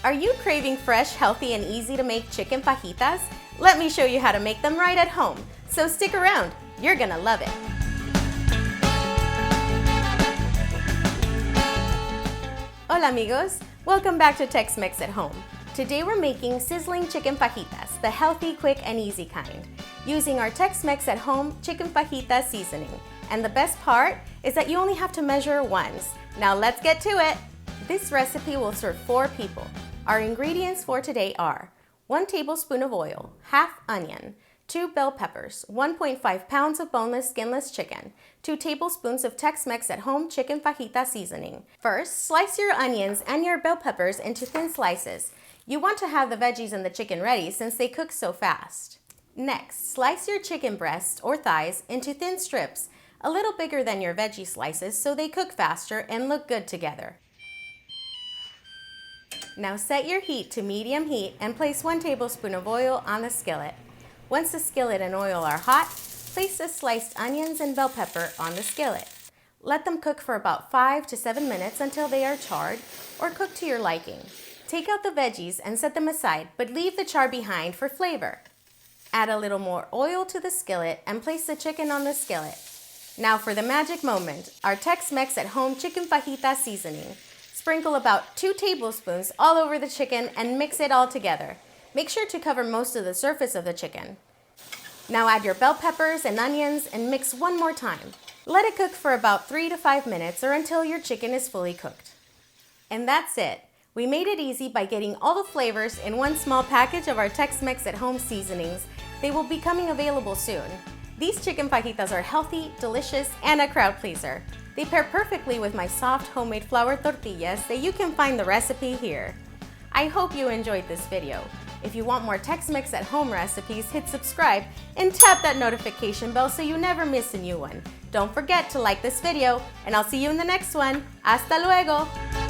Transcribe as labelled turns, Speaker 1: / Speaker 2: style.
Speaker 1: Are you craving fresh, healthy, and easy to make chicken fajitas? Let me show you how to make them right at home. So stick around, you're gonna love it. Hola amigos, welcome back to Tex-Mex at Home. Today we're making sizzling chicken fajitas, the healthy, quick, and easy kind, using our Tex-Mex at Home chicken Fajitas Seasoning. And the best part is that you only have to measure once. Now let's get to it. This recipe will serve 4 people. Our ingredients for today are 1 tablespoon of oil, half onion, 2 bell peppers, 1.5 pounds of boneless, skinless chicken, 2 tablespoons of Tex-Mex at Home chicken Fajitas Seasoning. First, slice your onions and your bell peppers into thin slices. You want to have the veggies and the chicken ready since they cook so fast. Next, slice your chicken breasts or thighs into thin strips, a little bigger than your veggie slices so they cook faster and look good together. Now set your heat to medium heat and place 1 tablespoon of oil on the skillet. Once the skillet and oil are hot, place the sliced onions and bell pepper on the skillet. Let them cook for about 5 to 7 minutes until they are charred or cooked to your liking. Take out the veggies and set them aside, but leave the char behind for flavor. Add a little more oil to the skillet and place the chicken on the skillet. Now for the magic moment, our Tex-Mex at Home chicken Fajitas Seasoning. Sprinkle about 2 tablespoons all over the chicken and mix it all together. Make sure to cover most of the surface of the chicken. Now add your bell peppers and onions and mix one more time. Let it cook for about 3 to 5 minutes or until your chicken is fully cooked. And that's it. We made it easy by getting all the flavors in one small package of our Tex-Mex at Home seasonings. They will be coming available soon. These chicken fajitas are healthy, delicious, and a crowd pleaser. They pair perfectly with my soft homemade flour tortillas that you can find the recipe here. I hope you enjoyed this video. If you want more Tex-Mex at Home recipes, hit subscribe and tap that notification bell so you never miss a new one. Don't forget to like this video, and I'll see you in the next one. Hasta luego!